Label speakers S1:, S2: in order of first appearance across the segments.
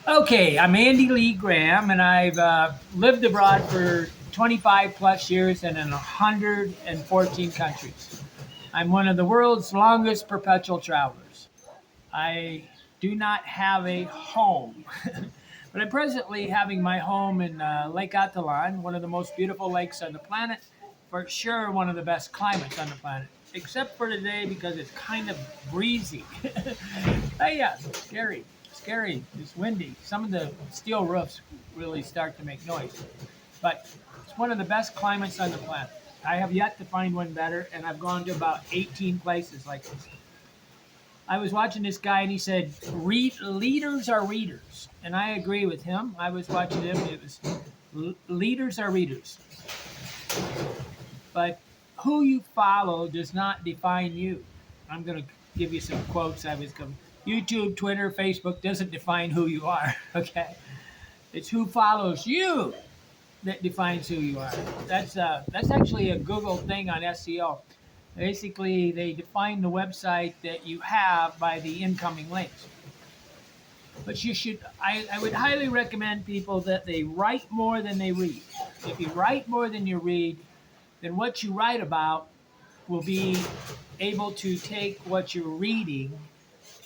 S1: Okay, I'm Andy Lee Graham, and I've lived abroad for 25 plus years and in 114 countries. I'm one of the world's longest perpetual travelers. I do not have a home, but I'm presently having my home in Lake Atalan, one of the most beautiful lakes on the planet, for sure one of the best climates on the planet, except for today because it's kind of breezy. Hey, yeah, scary, scary. It's windy. Some of the steel roofs really start to make noise, but it's one of the best climates on the planet. I have yet to find one better, and I've gone to about 18 places like this. I was watching this guy, and he said, Leaders are readers," and I agree with him. I was watching him. It was leaders are readers, but who you follow does not define you. I'm going to give you some quotes. I was going. YouTube, Twitter, Facebook doesn't define who you are. Okay, it's who follows you that defines who you are. That's actually a Google thing on SEO. Basically, they define the website that you have by the incoming links. But I would highly recommend people that they write more than they read. If you write more than you read, then what you write about will be able to take what you're reading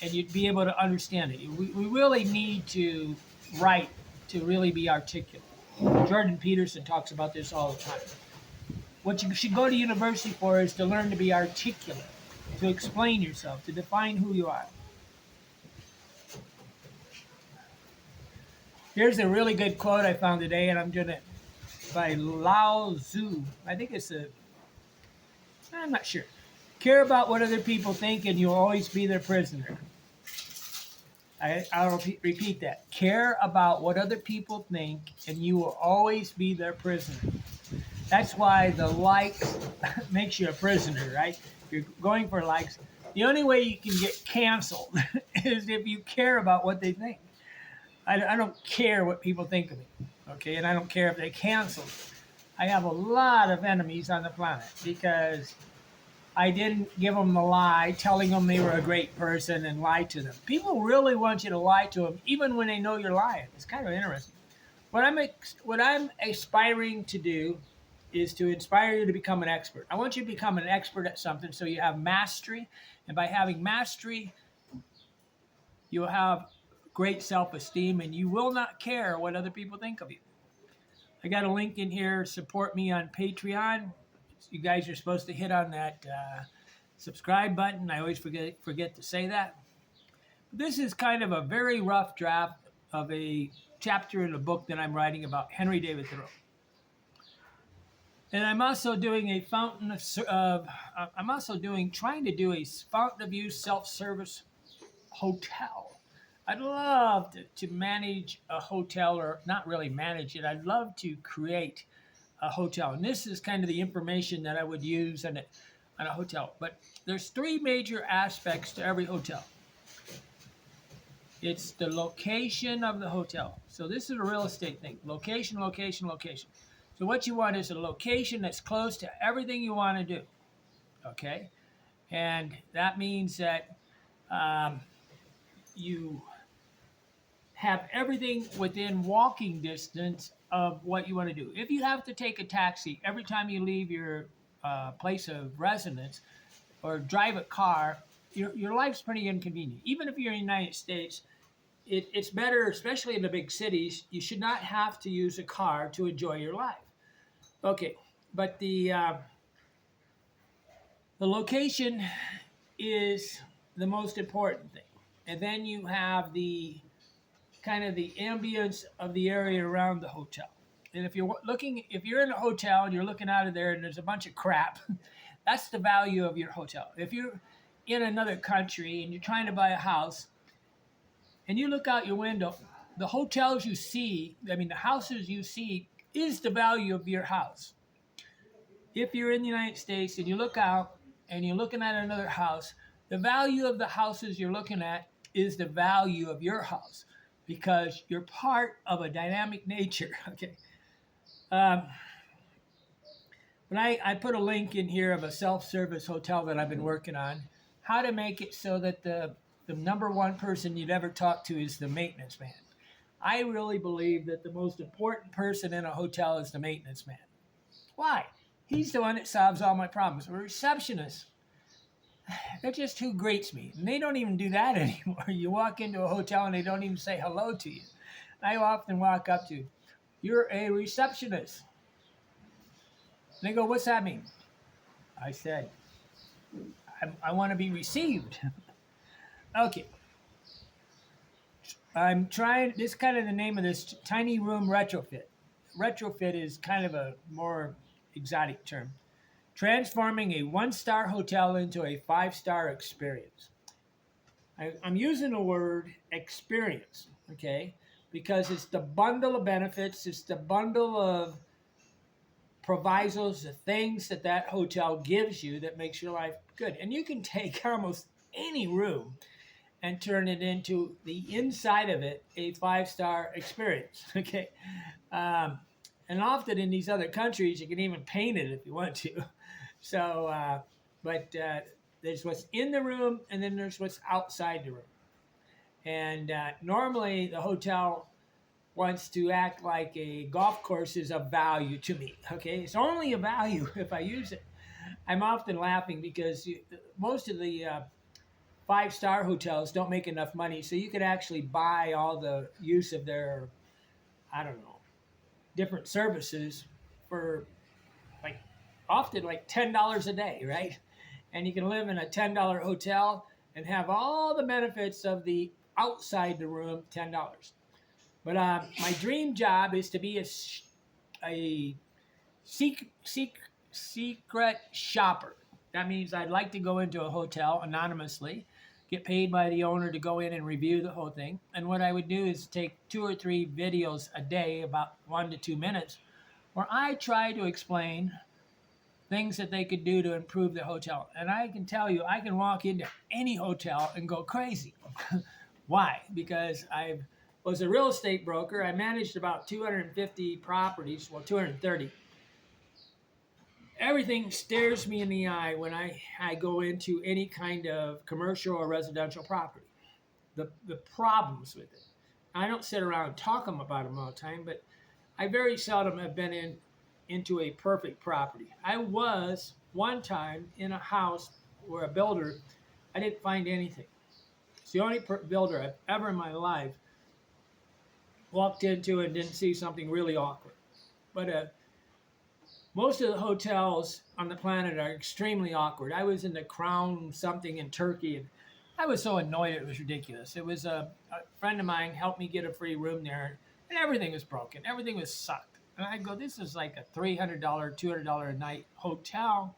S1: and you'd be able to understand it. We really need to write to really be articulate. Jordan Peterson talks about this all the time. What you should go to university for is to learn to be articulate, to explain yourself, to define who you are. Here's a really good quote I found today, and I'm gonna by Lao Tzu. I think I'm not sure. Care about what other people think, and you'll always be their prisoner. I'll repeat that. Care about what other people think, and you will always be their prisoner. That's why the likes makes you a prisoner, right? If you're going for likes, the only way you can get canceled is if you care about what they think. I don't care what people think of me, okay? And I don't care if they cancel me. I have a lot of enemies on the planet because I didn't give them the lie, telling them they were a great person and lie to them. People really want you to lie to them, even when they know you're lying. It's kind of interesting. What I'm aspiring to do is to inspire you to become an expert. I want you to become an expert at something so you have mastery, and by having mastery, you'll have great self-esteem, and you will not care what other people think of you. I got a link in here. Support me on Patreon. You guys are supposed to hit on that subscribe button. I always forget to say that. This is kind of a very rough draft of a chapter in a book that I'm writing about Henry David Thoreau. And I'm also doing a I'm also trying to do a fountain of youth self-service hotel. I'd love to manage a hotel, or not really manage it. I'd love to create a hotel. And this is kind of the information that I would use on a hotel. But there's three major aspects to every hotel. It's the location of the hotel. So this is a real estate thing. Location, location, location. So what you want is a location that's close to everything you want to do. Okay? And that means that you have everything within walking distance of what you want to do. If you have to take a taxi every time you leave your place of residence or drive a car, your life's pretty inconvenient. Even if you're in the United States, it's better, especially in the big cities, you should not have to use a car to enjoy your life. Okay, but the location is the most important thing. And then you have the kind of the ambience of the area around the hotel. And if you're in a hotel and you're looking out of there and there's a bunch of crap, that's the value of your hotel. If you're in another country and you're trying to buy a house and you look out your window, the hotels you see, the houses you see is the value of your house. If you're in the United States and you look out and you're looking at another house, the value of the houses you're looking at is the value of your house because you're part of a dynamic nature. Okay. Um, but I put a link in here of a self-service hotel that I've been working on, how to make it so that the number one person you'd ever talk to is the maintenance man. I really believe that the most important person in a hotel is the maintenance man. Why? He's the one that solves all my problems. A receptionist, they're just who greets me. And they don't even do that anymore. You walk into a hotel and they don't even say hello to you. I often walk up to, you're a receptionist. And they go, what's that mean? I said, I want to be received. Okay. I'm trying, this is kind of the name of this tiny room retrofit. Retrofit is kind of a more exotic term. Transforming a one-star hotel into a five-star experience. I'm using the word experience, okay, because it's the bundle of benefits, it's the bundle of provisos, the things that that hotel gives you that makes your life good. And you can take almost any room and turn it into the inside of it a five-star experience, okay? And often in these other countries, you can even paint it if you want to. So, but there's what's in the room, and then there's what's outside the room. And normally the hotel wants to act like a golf course is of value to me. Okay, it's only a value if I use it. I'm often laughing because most of the five-star hotels don't make enough money, so you could actually buy all the use of their, I don't know, different services for like often like $10 a day, right? And you can live in a $10 hotel and have all the benefits of the outside the room, $10. But my dream job is to be a secret shopper. That means I'd like to go into a hotel anonymously, get paid by the owner to go in and review the whole thing. And what I would do is take 2 or 3 videos a day, about 1 to 2 minutes, where I try to explain things that they could do to improve the hotel. And I can tell you, I can walk into any hotel and go crazy. Why? Because I was a real estate broker. I managed about 250 properties, well, 230. Everything stares me in the eye when I go into any kind of commercial or residential property. The problems with it. I don't sit around and talk about them all the time, but I very seldom have been into a perfect property. I was one time in a house where a builder, I didn't find anything. It's the only builder I've ever in my life walked into and didn't see something really awkward. But most of the hotels on the planet are extremely awkward. I was in the Crown something in Turkey, and I was so annoyed it was ridiculous. It was a friend of mine helped me get a free room there, and everything was broken. Everything was sucked. And I go, this is like a $300, $200 a night hotel.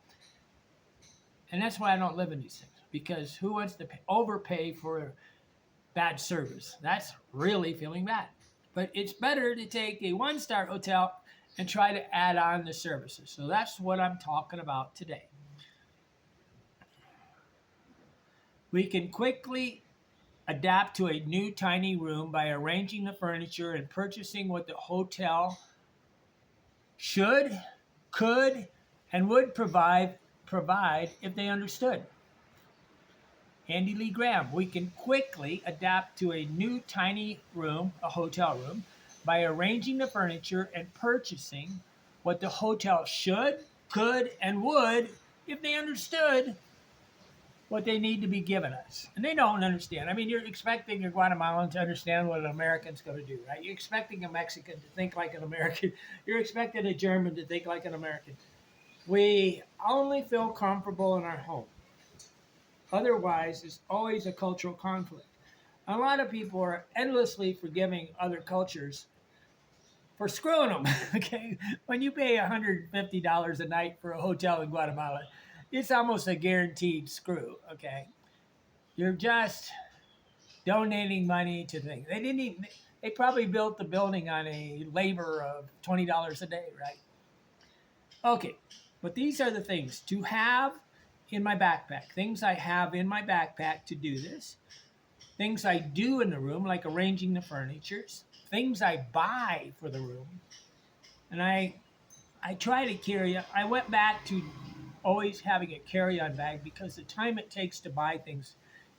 S1: And that's why I don't live in these things, because who wants to overpay for bad service? That's really feeling bad. But it's better to take a one-star hotel and try to add on the services. So that's what I'm talking about today. We can quickly adapt to a new tiny room by arranging the furniture and purchasing what the hotel should, could, and would provide if they understood. Andy Lee Graham, we can quickly adapt to a new tiny room, a hotel room, by arranging the furniture and purchasing what the hotel should, could, and would if they understood what they need to be giving us. And they don't understand. I mean, you're expecting a Guatemalan to understand what an American's going to do, right? You're expecting a Mexican to think like an American. You're expecting a German to think like an American. We only feel comfortable in our home. Otherwise, it's always a cultural conflict. A lot of people are endlessly forgiving other cultures for screwing them, okay? When you pay $150 a night for a hotel in Guatemala, it's almost a guaranteed screw, okay? You're just donating money to things. They probably built the building on a labor of $20 a day, right? Okay, but these are the things to have in my backpack, things I have in my backpack to do this, things I do in the room, like arranging the furnitures, things I buy for the room. And I try to carry, I went back to always having a carry-on bag because the time it takes to buy things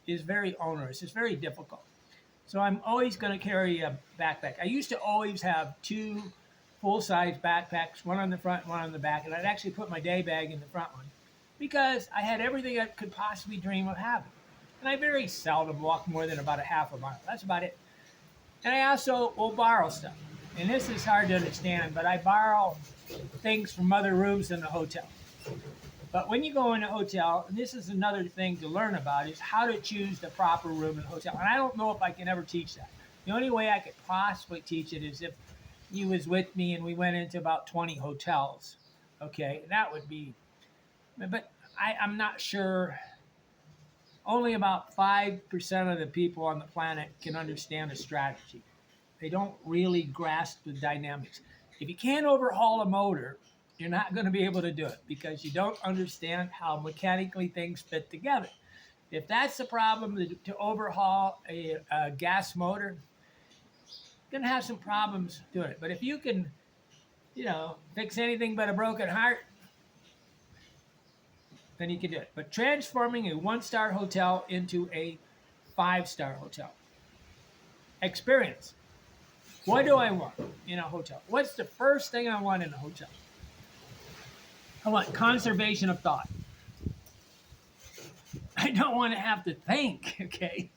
S1: is very onerous. It's very difficult. So I'm always going to carry a backpack. I used to always have two full-size backpacks, one on the front, one on the back, and I'd actually put my day bag in the front one because I had everything I could possibly dream of having. And I very seldom walk more than about a half a mile. That's about it. And I also will borrow stuff. And this is hard to understand, but I borrow things from other rooms in the hotel. But when you go in a hotel, and this is another thing to learn about, is how to choose the proper room in a hotel. And I don't know if I can ever teach that. The only way I could possibly teach it is if you was with me and we went into about 20 hotels. Okay, that would be, but I'm not sure. Only about 5% of the people on the planet can understand a strategy. They don't really grasp the dynamics. If you can't overhaul a motor, you're not going to be able to do it because you don't understand how mechanically things fit together. If that's the problem to overhaul a gas motor, you're going to have some problems doing it. But if you can, fix anything but a broken heart, then you can do it. But transforming a one-star hotel into a five-star hotel. Experience. What do I want in a hotel? What's the first thing I want in a hotel? I want conservation of thought. I don't want to have to think, okay?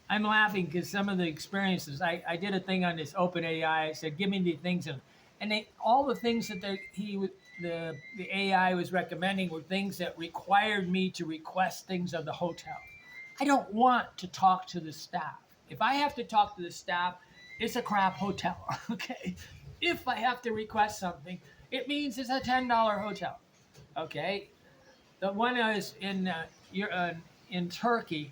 S1: I'm laughing because some of the experiences, I did a thing on this OpenAI. I said, give me the things, and all the things that the AI was recommending were things that required me to request things of the hotel. I don't want to talk to the staff. If I have to talk to the staff, it's a crap hotel, okay? If I have to request something, it means it's a $10 hotel, okay? The one I was in Turkey,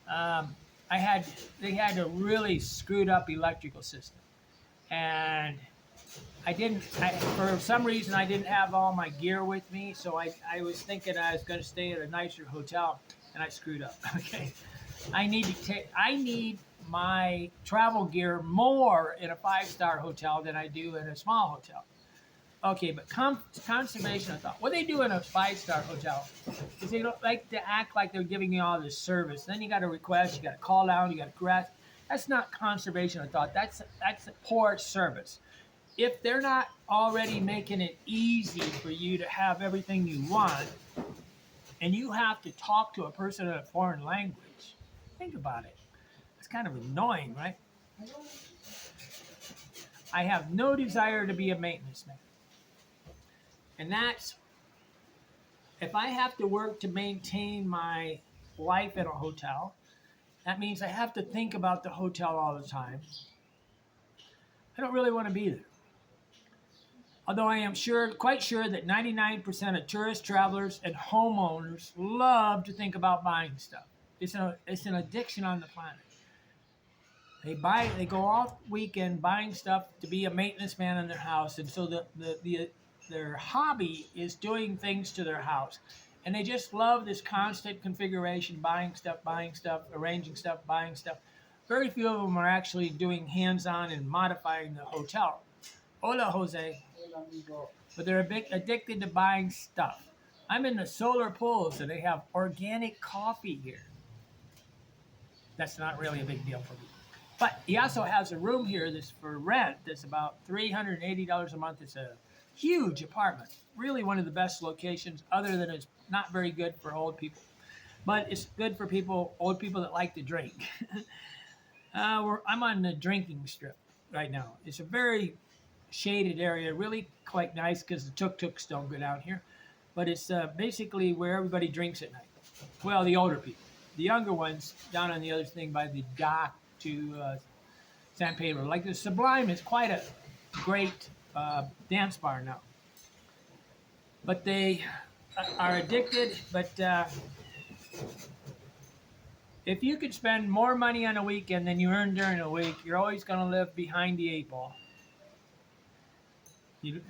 S1: they had a really screwed up electrical system, and for some reason I didn't have all my gear with me, so I was thinking I was going to stay at a nicer hotel, and I screwed up. Okay, I need my travel gear more in a five-star hotel than I do in a small hotel. Okay, but conservation of thought. What they do in a five-star hotel is they don't like to act like they're giving you all this service. Then you got to request, you got to call down, you got to grasp. That's not conservation of thought. That's a poor service. If they're not already making it easy for you to have everything you want, and you have to talk to a person in a foreign language, think about it. It's kind of annoying, right? I have no desire to be a maintenance man. And that's, if I have to work to maintain my life in a hotel, that means I have to think about the hotel all the time. I don't really want to be there. Although I am quite sure that 99% of tourist travelers and homeowners love to think about buying stuff. It's an addiction on the planet. They go off weekend buying stuff to be a maintenance man in their house, and so their hobby is doing things to their house, and they just love this constant configuration, buying stuff, arranging stuff, buying stuff. Very few of them are actually doing hands-on and modifying the hotel. Hola, Jose. But they're a bit addicted to buying stuff. I'm in the solar pools, and they have organic coffee here. That's not really a big deal for me. But he also has a room here that's for rent that's about $380 a month. It's a huge apartment. Really one of the best locations, other than it's not very good for old people. But it's good for old people that like to drink. I'm on the drinking strip right now. It's a very shaded area, really quite nice because the tuk-tuks don't go down here. But it's basically where everybody drinks at night. Well, the older people. The younger ones down on the other thing by the dock to San Pedro. Like the Sublime is quite a great dance bar now. But they are addicted. But if you could spend more money on a weekend than you earn during a week, you're always going to live behind the eight ball.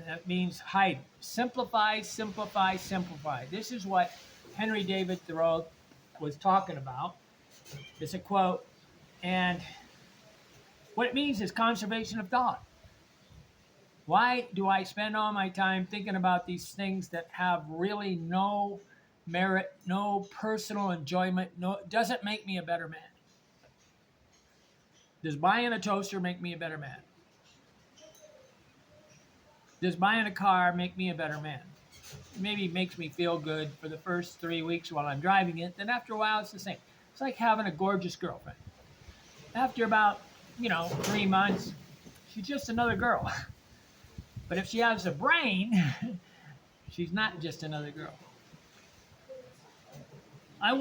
S1: That means hide. Simplify, simplify, simplify. This is what Henry David Thoreau was talking about. It's a quote. And what it means is conservation of thought. Why do I spend all my time thinking about these things that have really no merit, no personal enjoyment, doesn't make me a better man? Does buying a toaster make me a better man? Does buying a car make me a better man? Maybe it makes me feel good for the first 3 weeks while I'm driving it. Then after a while, it's the same. It's like having a gorgeous girlfriend. After about, 3 months, she's just another girl. But if she has a brain, she's not just another girl. I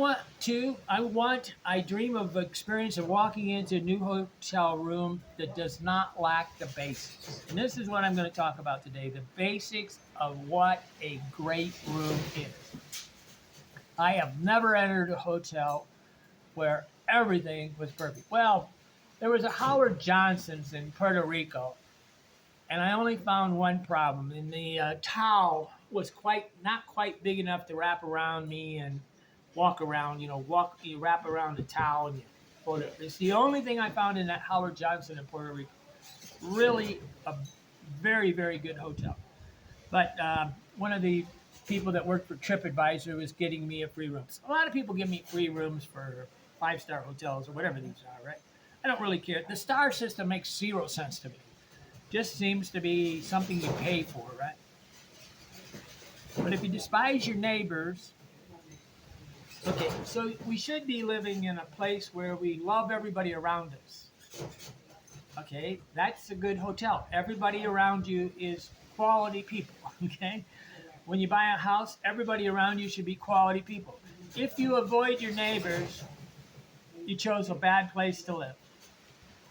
S1: dream of the experience of walking into a new hotel room that does not lack the basics. And this is what I'm going to talk about today, the basics of what a great room is. I have never entered a hotel where everything was perfect. Well, there was a Howard Johnson's in Puerto Rico, and I only found one problem. And the towel was not quite big enough to wrap around me and walk around. You wrap around the towel and you fold it. It's the only thing I found in that Howard Johnson in Puerto Rico. Really a very, very good hotel. But one of the people that worked for TripAdvisor was getting me a free room. So a lot of people give me free rooms for 5-star hotels or whatever these are, right? I don't really care. The star system makes zero sense to me. Just seems to be something you pay for, right? But if you despise your neighbors, okay, so we should be living in a place where we love everybody around us. Okay, that's a good hotel. Everybody around you is quality people, okay? When you buy a house, everybody around you should be quality people. If you avoid your neighbors, you chose a bad place to live.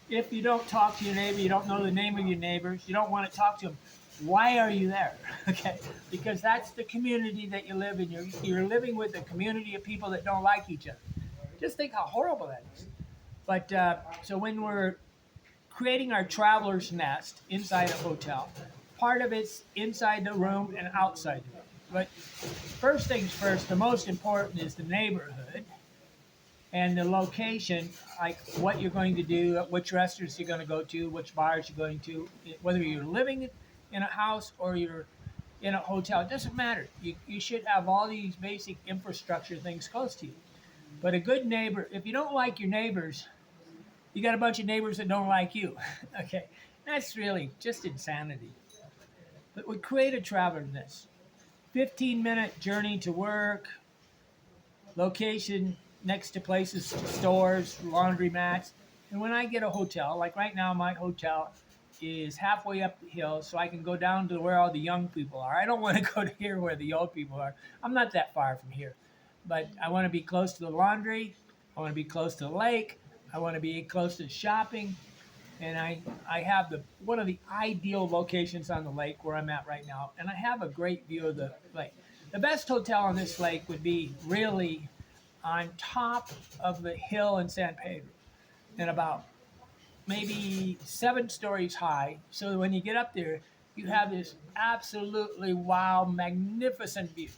S1: If you don't talk to your neighbor, you don't know the name of your neighbors, you don't want to talk to them, why are you there? Okay, because that's the community that you live in. You're living with a community of people that don't like each other. Just think how horrible that is. But so when we're creating our traveler's nest inside a hotel, part of it's inside the room and outside the room. But first things first, the most important is the neighborhood and the location, like what you're going to do, which restaurants you're going to go to, which bars you're going to, whether you're living in a house or you're in a hotel, it doesn't matter. You should have all these basic infrastructure things close to you. But a good neighbor, if you don't like your neighbors, you got a bunch of neighbors that don't like you. Okay, that's really just insanity. But we create a traveler nest. 15-minute journey to work, location next to places, stores, laundromats. And when I get a hotel, like right now, my hotel is halfway up the hill, so I can go down to where all the young people are. I don't want to go to here where the old people are. I'm not that far from here, but I want to be close to the laundry. I want to be close to the lake. I want to be close to shopping. And I have one of the ideal locations on the lake where I'm at right now, and I have a great view of the lake. The best hotel on this lake would be really on top of the hill in San Pedro, and about maybe 7 stories high. So when you get up there, you have this absolutely wow, magnificent view.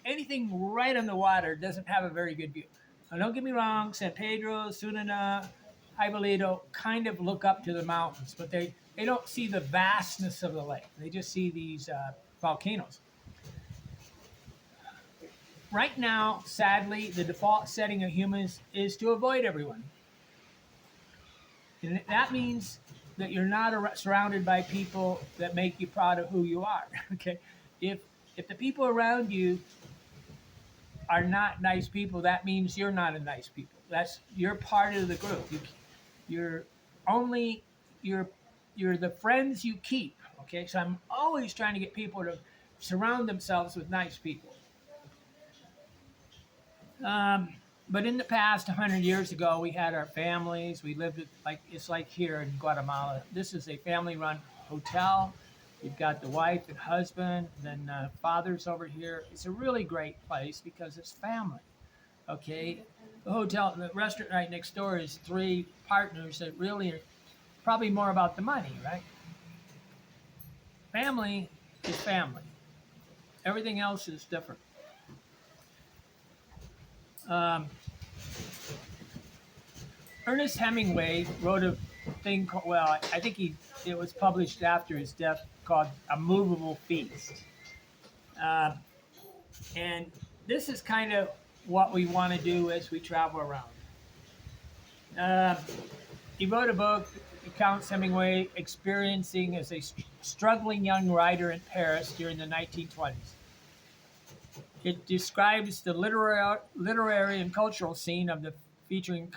S1: Anything right on the water doesn't have a very good view. Now, don't get me wrong, San Pedro, Sunana, Ibalito kind of look up to the mountains, but they don't see the vastness of the lake. They just see these volcanoes. Right now, sadly, the default setting of humans is to avoid everyone. And that means that you're not surrounded by people that make you proud of who you are. Okay, if the people around you are not nice people, that means you're not a nice people. You're part of the group. You're only you're you're the friends you keep. Okay, so I'm always trying to get people to surround themselves with nice people. Um, but in the past, 100 years ago, we had our families. We lived like it's like here in Guatemala. This is a family-run hotel. You've got the wife and husband, then father's over here. It's a really great place because it's family. Okay, the restaurant right next door is 3 partners that really are probably more about the money, right? Family is family. Everything else is different. Um, Ernest Hemingway wrote a thing called, well, I think it was published after his death, called A Movable Feast. Uh, and this is kind of what we want to do as we travel around. Uh, He wrote a book that recounts Hemingway experiencing as a struggling young writer in Paris during the 1920s. It describes the literary and cultural scene of the featuring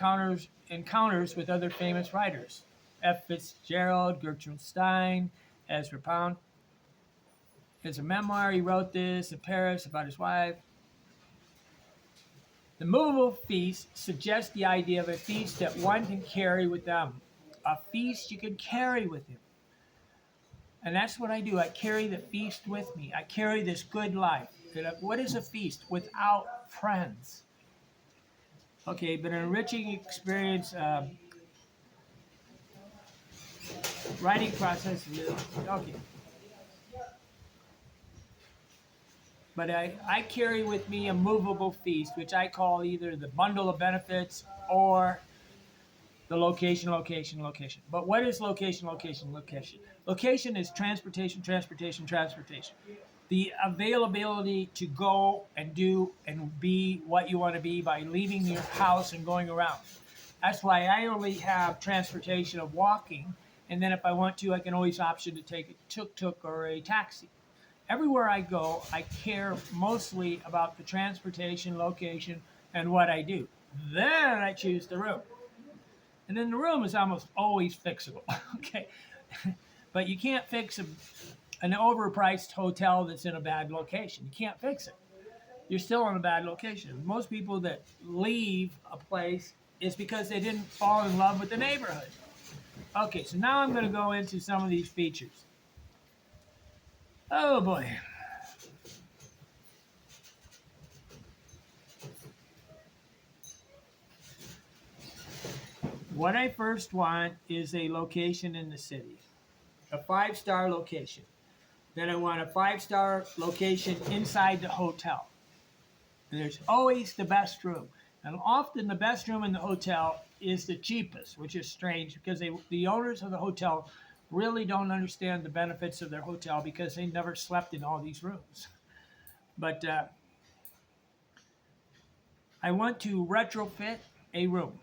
S1: encounters with other famous writers. F. Fitzgerald, Gertrude Stein, Ezra Pound. It's a memoir. He wrote this in Paris about his wife. The movable feast suggests the idea of a feast that one can carry with them. A feast you can carry with you. And that's what I do. I carry the feast with me. I carry this good life. What is a feast without friends? Okay, but an enriching experience, writing process. Okay, but I carry with me a movable feast, which I call either the bundle of benefits or the location, location, location. But what is location, location, location? Location is transportation, transportation, transportation. The availability to go and do and be what you want to be by leaving your house and going around. That's why I only have transportation of walking, and then if I want to, I can always option to take a tuk-tuk or a taxi. Everywhere I go, I care mostly about the transportation, location, and what I do. Then I choose the room. And then the room is almost always fixable. Okay. But you can't fix an overpriced hotel that's in a bad location. You can't fix it. You're still in a bad location. Most people that leave a place is because they didn't fall in love with the neighborhood. Okay, so now I'm going to go into some of these features. Oh boy. What I first want is a location in the city, a 5-star location. Then I want a 5-star location inside the hotel. And there's always the best room. And often the best room in the hotel is the cheapest, which is strange because the owners of the hotel really don't understand the benefits of their hotel because they never slept in all these rooms. But I want to retrofit a room.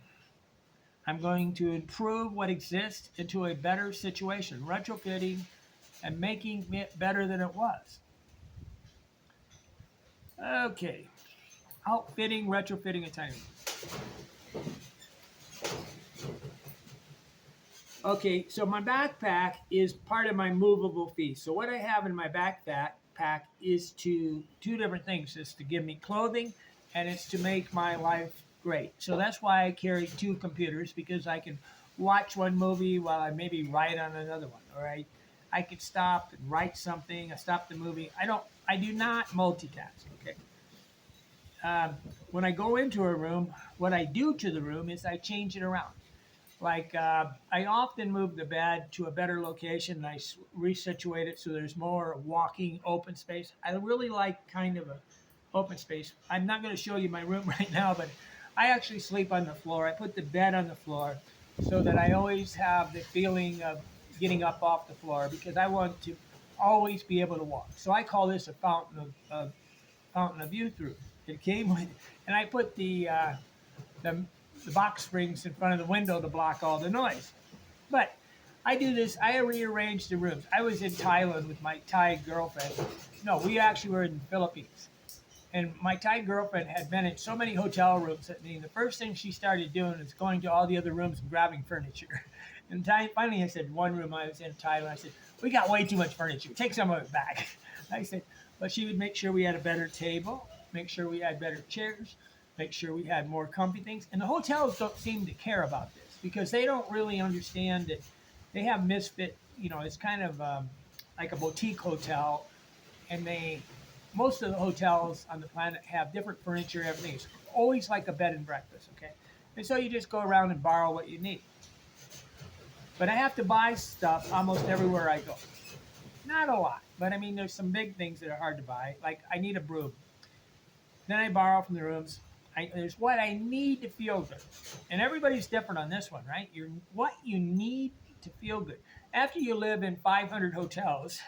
S1: I'm going to improve what exists into a better situation, retrofitting and making it better than it was. Okay, outfitting, retrofitting a tiny room. Okay, so my backpack is part of my movable feast. So what I have in my backpack is two different things. It's to give me clothing and it's to make my life great. So that's why I carry 2 computers because I can watch one movie while I maybe write on another one. All right. I could stop and write something. I stop the movie. I do not multitask. Okay. When I go into a room, what I do to the room is I change it around. Like I often move the bed to a better location and I resituate it so there's more walking open space. I really like kind of a open space. I'm not going to show you my room right now, but I actually sleep on the floor. I put the bed on the floor so that I always have the feeling of getting up off the floor because I want to always be able to walk. So I call this a fountain of youth room. It came with, and I put the the box springs in front of the window to block all the noise. But I do this. I rearrange the rooms. I was in Thailand with my Thai girlfriend. No, we actually were in the Philippines. And my Thai girlfriend had been in so many hotel rooms that the first thing she started doing is going to all the other rooms and grabbing furniture. And finally I said, one room I was in Thailand, I said, we got way too much furniture. Take some of it back. I said, but she would make sure we had a better table, make sure we had better chairs, make sure we had more comfy things. And the hotels don't seem to care about this because they don't really understand that they have misfit, it's kind of like a boutique hotel. And most of the hotels on the planet have different furniture, everything. It's always like a bed and breakfast, okay? And so you just go around and borrow what you need. But I have to buy stuff almost everywhere I go. Not a lot, but I mean, there's some big things that are hard to buy. Like I need a broom. Then I borrow from the rooms. There's what I need to feel good. And everybody's different on this one, right? What you need to feel good. After you live in 500 hotels,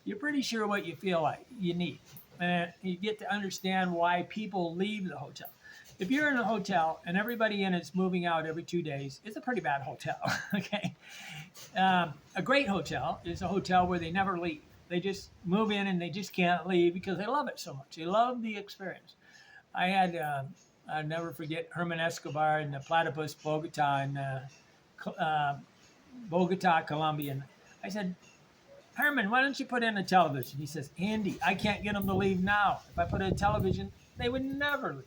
S1: you're pretty sure what you feel like you need. And you get to understand why people leave the hotel. If you're in a hotel and everybody in it's moving out every 2 days, it's a pretty bad hotel. Okay. A great hotel is a hotel where they never leave. They just move in and they just can't leave because they love it so much. They love the experience. I had, I'll never forget Herman Escobar in the Platypus, Bogota, in Bogota, Colombia. And I said, Herman, why don't you put in a television? He says, Andy, I can't get them to leave now. If I put in a television, they would never leave.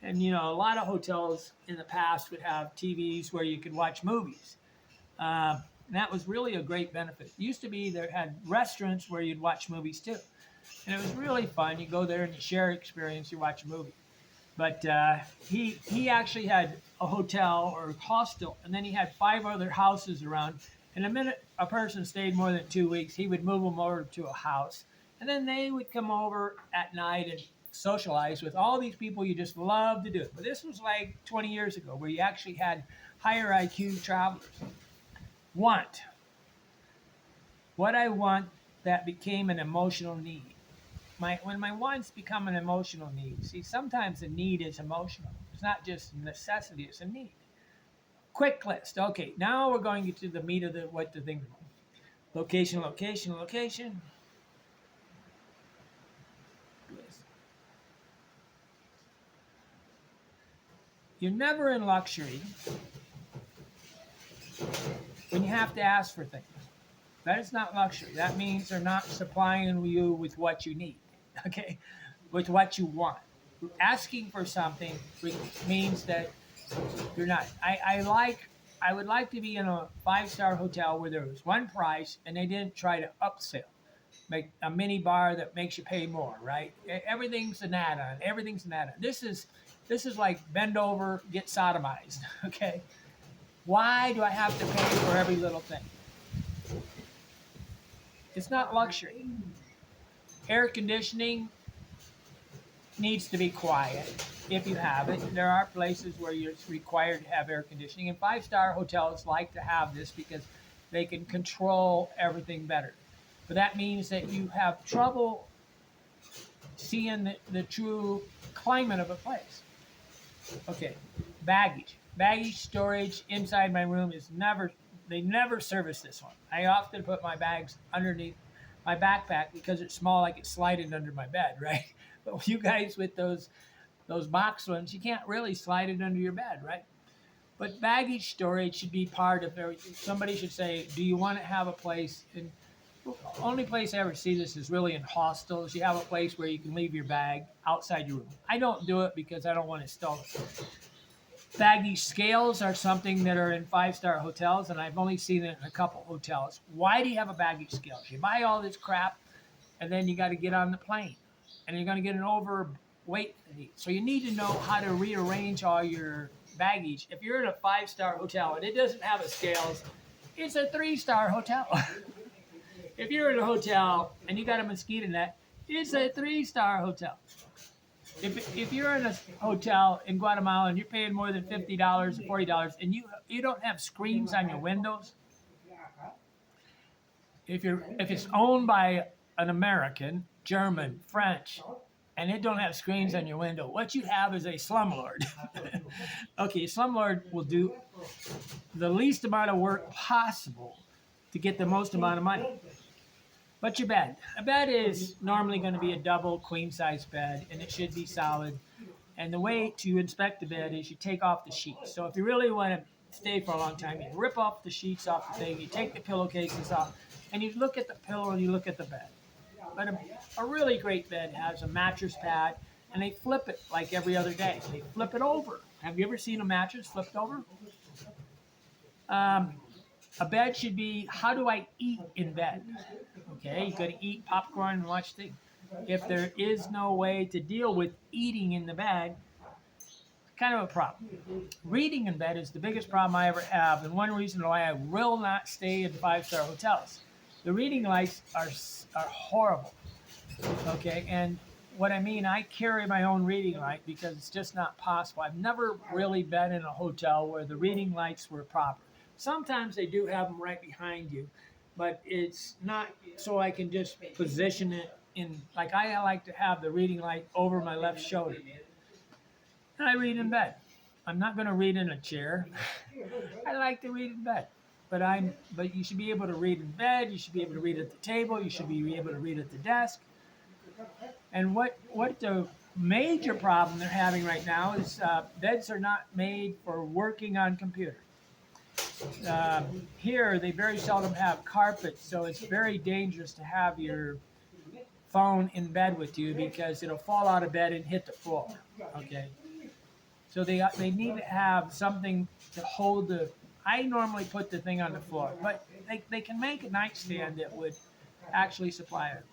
S1: And a lot of hotels in the past would have TVs where you could watch movies. And that was really a great benefit. It used to be there had restaurants where you'd watch movies too. And it was really fun. You go there and you share experience, you watch a movie. But he actually had a hotel or a hostel, and then he had 5 other houses around. And the minute a person stayed more than 2 weeks, he would move them over to a house. And then they would come over at night and socialize with all these people you just love to do. But this was like 20 years ago where you actually had higher IQ travelers. Want. What I want that became an emotional need. When my wants become an emotional need, see, sometimes a need is emotional. It's not just a necessity, it's a need. Quick list. Okay, now we're going to the meat of what to think about. Location, location, location. You're never in luxury when you have to ask for things. That is not luxury. That means they're not supplying you with what you need, okay? With what you want. Asking for something means that you're not. I would like to be in a 5-star hotel where there was one price and they didn't try to upsell. Make a mini bar that makes you pay more, right? Everything's an add-on. Everything's an add-on. This is like bend over, get sodomized, okay? Why do I have to pay for every little thing? It's not luxury. Air conditioning needs to be quiet if you have it. There are places where you're required to have air conditioning, and 5-star hotels like to have this because they can control everything better. But that means that you have trouble seeing the true climate of a place. Okay, baggage. Baggage storage inside my room they never service this one. I often put my bags underneath my backpack because it's small, I can slide it under my bed, right? But with you guys with those box ones, you can't really slide it under your bed, right? But baggage storage should be part of everything. Somebody should say, do you want to have a place in only place I ever see this is really in hostels. You have a place where you can leave your bag outside your room. I don't do it because I don't want it stolen. Baggage scales are something that are in 5-star hotels, and I've only seen it in a couple hotels. Why do you have a baggage scale? You buy all this crap, and then you got to get on the plane, and you're going to get an overweight. So you need to know how to rearrange all your baggage. If you're in a 5-star hotel and it doesn't have a scales, it's a 3-star hotel. If you're in a hotel and you got a mosquito net, it's a 3-star hotel. If you're in a hotel in Guatemala and you're paying more than $50 or $40 and you don't have screens on your windows, if it's owned by an American, German, French, and it don't have screens on your window, what you have is a slumlord. Okay, a slumlord will do the least amount of work possible to get the most amount of money. But your bed. A bed is normally going to be a double queen size bed, and it should be solid. And the way to inspect the bed is you take off the sheets. So if you really want to stay for a long time, you rip off the sheets off the thing, you take the pillowcases off, and you look at the pillow and you look at the bed. But a really great bed has a mattress pad, and they flip it like every other day. They flip it over. Have you ever seen a mattress flipped over? A bed should be, how do I eat in bed? Okay, you got to eat popcorn and watch things. If there is no way to deal with eating in the bed, it's kind of a problem. Reading in bed is the biggest problem I ever have, and one reason why I will not stay in 5-star hotels. The reading lights are horrible. Okay, and what I mean, I carry my own reading light because it's just not possible. I've never really been in a hotel where the reading lights were proper. Sometimes they do have them right behind you, but it's not so I can just position it in, like I like to have the reading light over my left shoulder. And I read in bed. I'm not going to read in a chair. I like to read in bed. But you should be able to read in bed. You should be able to read at the table. You should be able to read at the desk. And what the major problem they're having right now is beds are not made for working on computer. Here, they very seldom have carpets, so it's very dangerous to have your phone in bed with you because it'll fall out of bed and hit the floor. Okay, so they need to have something to hold the. I normally put the thing on the floor, but they can make a nightstand that would actually supply it.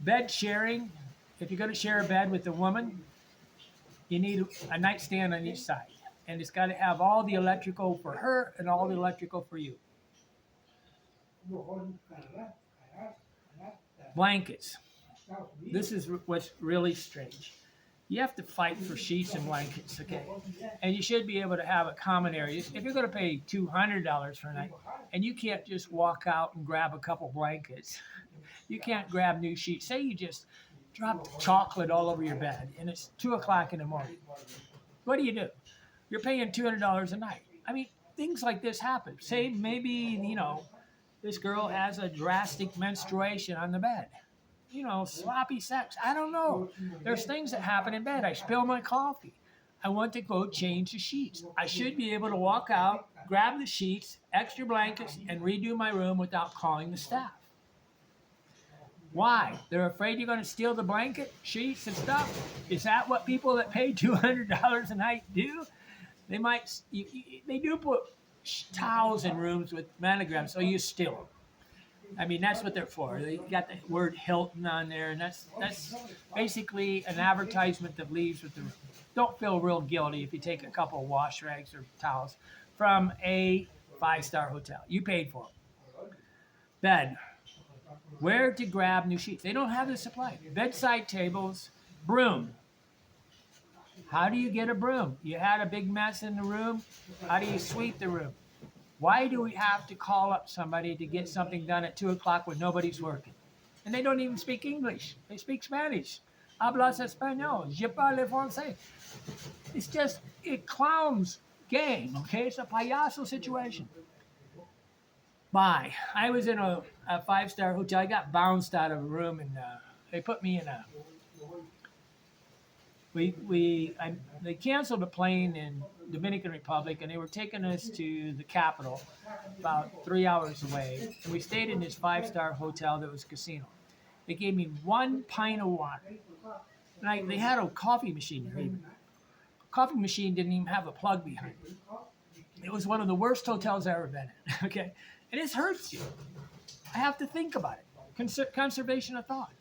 S1: Bed sharing. If you're going to share a bed with a woman, you need a nightstand on each side. And it's got to have all the electrical for her and all the electrical for you. Blankets. This is what's really strange. You have to fight for sheets and blankets, okay? And you should be able to have a common area. If you're going to pay $200 for a night, and you can't just walk out and grab a couple blankets, you can't grab new sheets. Say you just dropped chocolate all over your bed, and it's 2 o'clock in the morning. What do? You're paying $200 a night. I mean, things like this happen. Say maybe, this girl has a drastic menstruation on the bed. Sloppy sex. I don't know. There's things that happen in bed. I spill my coffee. I want to go change the sheets. I should be able to walk out, grab the sheets, extra blankets, and redo my room without calling the staff. Why? They're afraid you're going to steal the blanket, sheets, and stuff? Is that what people that pay $200 a night do? They do put towels in rooms with monograms, so you steal them. I mean, that's what they're for. They got the word Hilton on there, and that's basically an advertisement that leaves with the room. Don't feel real guilty if you take a couple of wash rags or towels from a 5-star hotel. You paid for them. Bed. Where to grab new sheets. They don't have the supply. Bedside tables. Broom. How do you get a broom? You had a big mess in the room. How do you sweep the room? Why do we have to call up somebody to get something done at 2 o'clock when nobody's working? And they don't even speak English. They speak Spanish. Hablas español. Je parle français. It's just a clown's game, okay? It's a payaso situation. I was in a 5-star hotel. I got bounced out of a room, and they put me in a... They canceled a plane in Dominican Republic, and they were taking us to the capital, about 3 hours away. And we stayed in this 5-star hotel that was a casino. They gave me 1 pint of water. And they had a coffee machine there even. The coffee machine didn't even have a plug behind it. It was one of the worst hotels I've ever been in. Okay, and this hurts you. I have to think about it. Conservation of thought.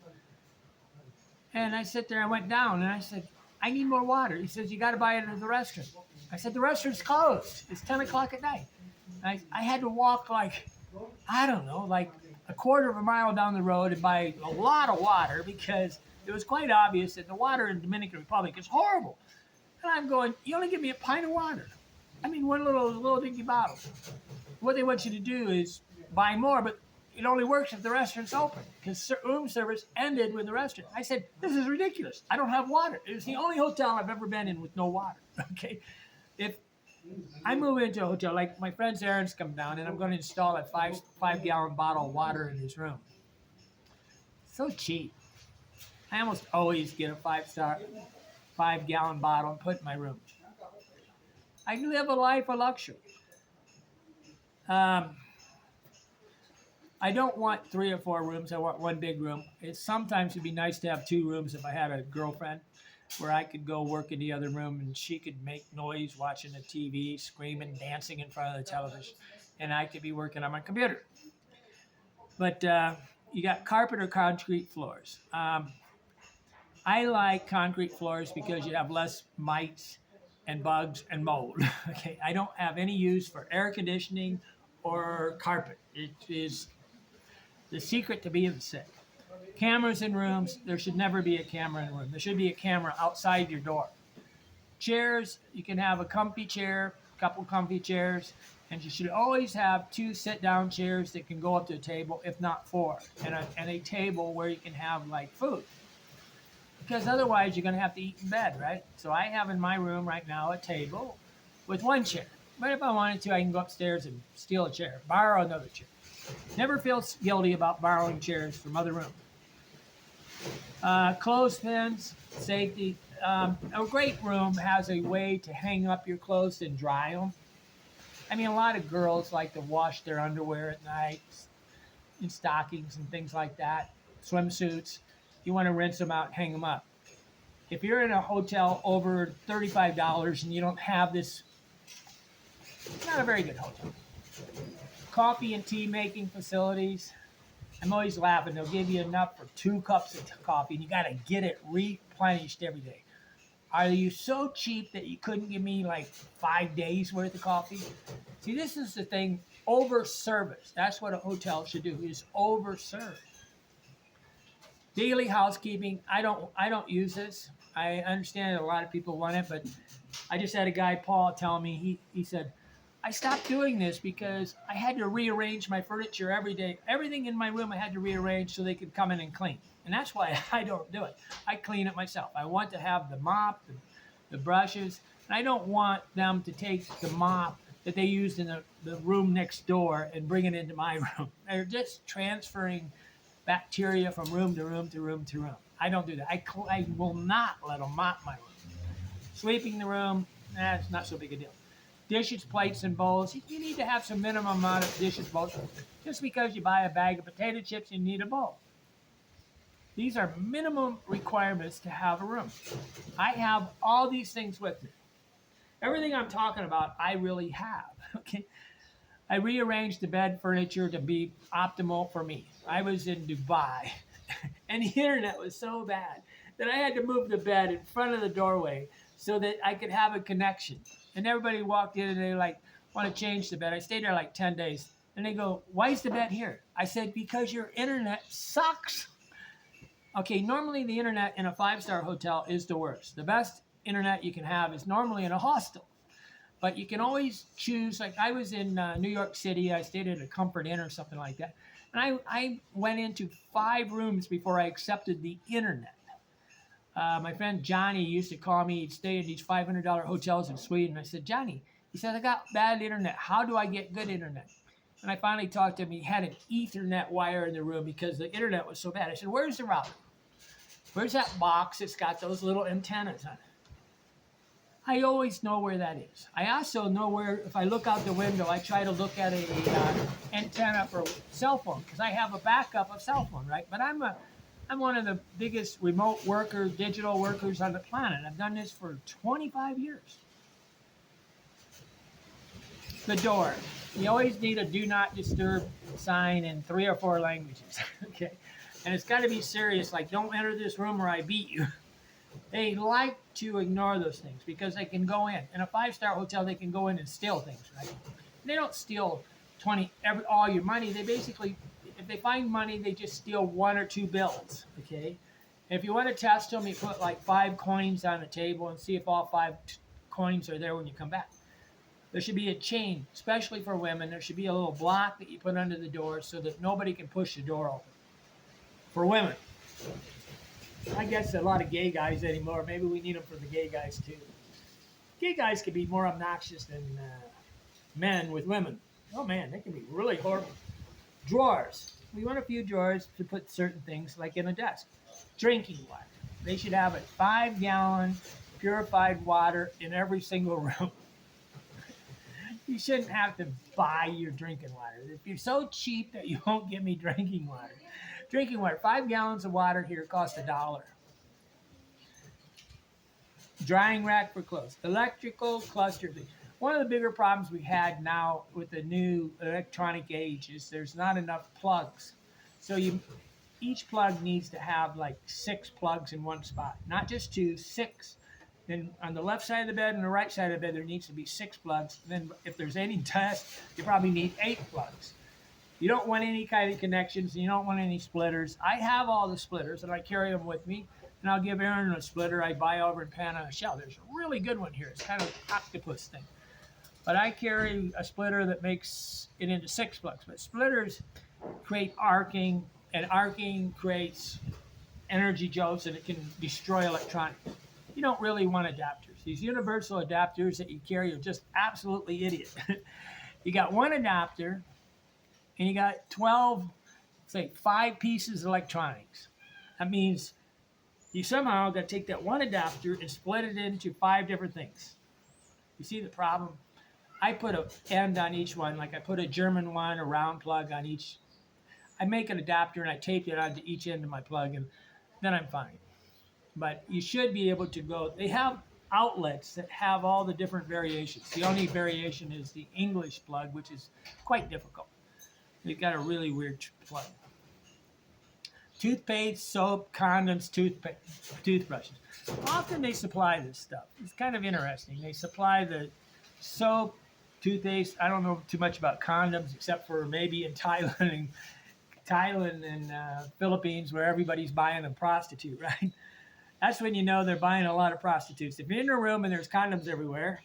S1: And I sit there. I went down, and I said, I need more water. He says, you got to buy it at the restaurant. I said, the restaurant's closed. It's 10 o'clock at night. I had to walk like a quarter of a mile down the road and buy a lot of water because it was quite obvious that the water in Dominican Republic is horrible. And I'm going, you only give me a pint of water. I mean, one little dinky bottle. What they want you to do is buy more, but it only works if the restaurant's open because room service ended with the restaurant. I said, this is ridiculous. I don't have water. It was the only hotel I've ever been in with no water. Okay. If I move into a hotel, like my friend's errands come down and I'm going to install a 5-gallon bottle of water in his room. So cheap. I almost always get a 5-gallon bottle and put it in my room. I live a life of luxury. I don't want 3 or 4 rooms. I want 1 big room. Sometimes it'd be nice to have 2 rooms if I had a girlfriend where I could go work in the other room and she could make noise watching the TV, screaming, dancing in front of the television, and I could be working on my computer. But you got carpet or concrete floors. I like concrete floors because you have less mites and bugs and mold. Okay, I don't have any use for air conditioning or carpet. It is the secret to being sick. Cameras in rooms, there should never be a camera in a room. There should be a camera outside your door. Chairs, you can have a comfy chair, a couple comfy chairs, and you should always have 2 sit-down chairs that can go up to a table, if not 4, and a table where you can have like food. because otherwise you're going to have to eat in bed, right? So I have in my room right now a table with one chair. But if I wanted to, I can go upstairs and steal a chair, borrow another chair. Never feel guilty about borrowing chairs from other rooms. Clothespins, safety. A great room has a way to hang up your clothes and dry them. I mean, a lot of girls like to wash their underwear at night in stockings and things like that, swimsuits. You want to rinse them out and hang them up. If you're in a hotel over $35 and you don't have this, it's not a very good hotel. Coffee and tea making facilities. I'm always laughing. They'll give you enough for 2 cups of coffee, and you got to get it replenished every day. Are you so cheap that you couldn't give me like 5 days worth of coffee? See, this is the thing. Over service. That's what a hotel should do. Is over serve. Daily housekeeping. I don't use this. I understand that a lot of people want it, but I just had a guy, Paul, tell me, he said, I stopped doing this because I had to rearrange my furniture every day. Everything in my room I had to rearrange so they could come in and clean. And that's why I don't do it. I clean it myself. I want to have the mop, the brushes, and I don't want them to take the mop that they used in the room next door and bring it into my room. They're just transferring bacteria from room to room to room to room. I don't do that. I will not let them mop my room. Sweeping the room, that's not so big a deal. Dishes, plates, and bowls. You need to have some minimum amount of dishes, bowls. Just because you buy a bag of potato chips, you need a bowl. These are minimum requirements to have a room. I have all these things with me. Everything I'm talking about, I really have. Okay. I rearranged the bed furniture to be optimal for me. I was in Dubai, and the internet was so bad that I had to move the bed in front of the doorway so that I could have a connection. And everybody walked in and they like want to change the bed. I stayed there like 10 days. And they go, why is the bed here? I said, because your internet sucks. Okay, normally the internet in a 5-star hotel is the worst. The best internet you can have is normally in a hostel. But you can always choose, like I was in New York City, I stayed at a Comfort Inn or something like that. And I went into 5 rooms before I accepted the internet. My friend Johnny used to call me, he'd stay in these $500 hotels in Sweden. I said, Johnny, he said, I got bad internet. How do I get good internet? And I finally talked to him. He had an Ethernet wire in the room because the internet was so bad. I said, where's the router? Where's that box that's got those little antennas on it? I always know where that is. I also know where, if I look out the window, I try to look at a antenna for cell phone because I have a backup of cell phone, right? But I'm one of the biggest remote workers, digital workers on the planet. I've done this for 25 years. The door. You always need a do not disturb sign in 3 or 4 languages, okay? And it's got to be serious, like don't enter this room or I beat you. They like to ignore those things because they can go in. In a 5-star hotel, they can go in and steal things, right? They don't steal all your money. They basically, if they find money, they just steal 1 or 2 bills, okay? And if you want to test them, you put like 5 coins on the table and see if all 5 coins are there when you come back. There should be a chain, especially for women. There should be a little block that you put under the door so that nobody can push the door open. For women. I guess a lot of gay guys anymore. Maybe we need them for the gay guys too. Gay guys can be more obnoxious than men with women. Oh man, they can be really horrible. Drawers. We want a few drawers to put certain things like in a desk. Drinking water. They should have a 5-gallon purified water in every single room. You shouldn't have to buy your drinking water. If you're so cheap that you won't give me drinking water. Drinking water, 5 gallons of water here costs $1. Drying rack for clothes. Electrical cluster. One of the bigger problems we had now with the new electronic age is there's not enough plugs. So each plug needs to have like 6 plugs in one spot, not just 2, 6. Then on the left side of the bed and the right side of the bed, there needs to be 6 plugs. Then if there's any dust, you probably need 8 plugs. You don't want any kind of connections. You don't want any splitters. I have all the splitters, and I carry them with me. And I'll give Aaron a splitter I buy over in Panama Shell. There's a really good one here. It's kind of an octopus thing. But I carry a splitter that makes it into 6 plugs. But splitters create arcing, and arcing creates energy jolts and it can destroy electronics. You don't really want adapters. These universal adapters that you carry are just absolutely idiot. You got one adapter and you got 12, say 5 pieces of electronics. That means you somehow got to take that one adapter and split it into 5 different things. You see the problem? I put an end on each one, like I put a German one, a round plug on each. I make an adapter and I tape it onto each end of my plug, and then I'm fine. But you should be able to go. They have outlets that have all the different variations. The only variation is the English plug, which is quite difficult. They've got a really weird plug. Toothpaste, soap, condoms, toothbrushes. Often they supply this stuff. It's kind of interesting. They supply the soap, toothpaste. I don't know too much about condoms except for maybe in Thailand and Philippines where everybody's buying a prostitute, right? That's when you know they're buying a lot of prostitutes. If you're in a room and there's condoms everywhere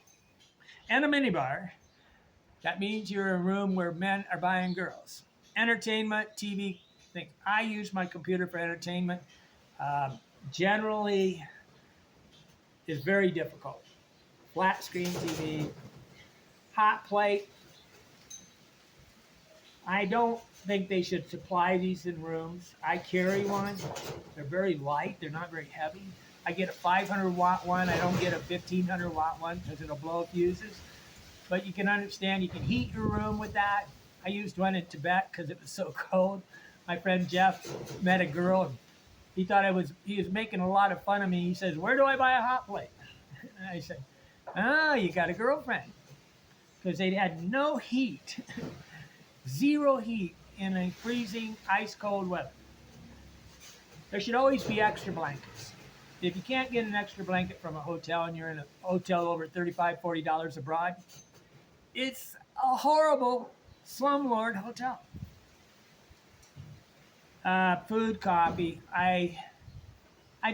S1: and a minibar, that means you're in a room where men are buying girls. Entertainment, TV, things. I use my computer for entertainment. Generally, is very difficult. Flat screen TV, hot plate. I don't think they should supply these in rooms. I carry one. They're very light. They're not very heavy. I get a 500-watt one. I don't get a 1,500-watt one because it'll blow fuses. But you can understand, you can heat your room with that. I used one in Tibet because it was so cold. My friend Jeff met a girl, and he thought he was making a lot of fun of me. He says, "Where do I buy a hot plate?" And I said, "Oh, you got a girlfriend." Because they had no heat, zero heat in a freezing, ice cold weather. There should always be extra blankets. If you can't get an extra blanket from a hotel and you're in a hotel over $35, $40 abroad, it's a horrible slumlord hotel. Food, coffee. I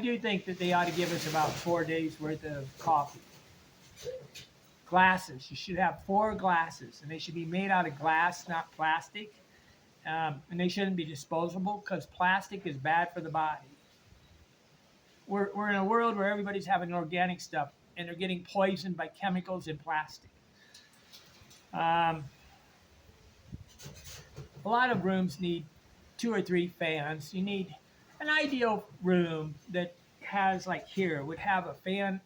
S1: do think that they ought to give us about 4 days worth of coffee. Glasses. You should have 4 glasses, and they should be made out of glass, not plastic. And they shouldn't be disposable because plastic is bad for the body. We're in a world where everybody's having organic stuff, and they're getting poisoned by chemicals in plastic. A lot of rooms need 2 or 3 fans. You need an ideal room that has, like here, would have a fan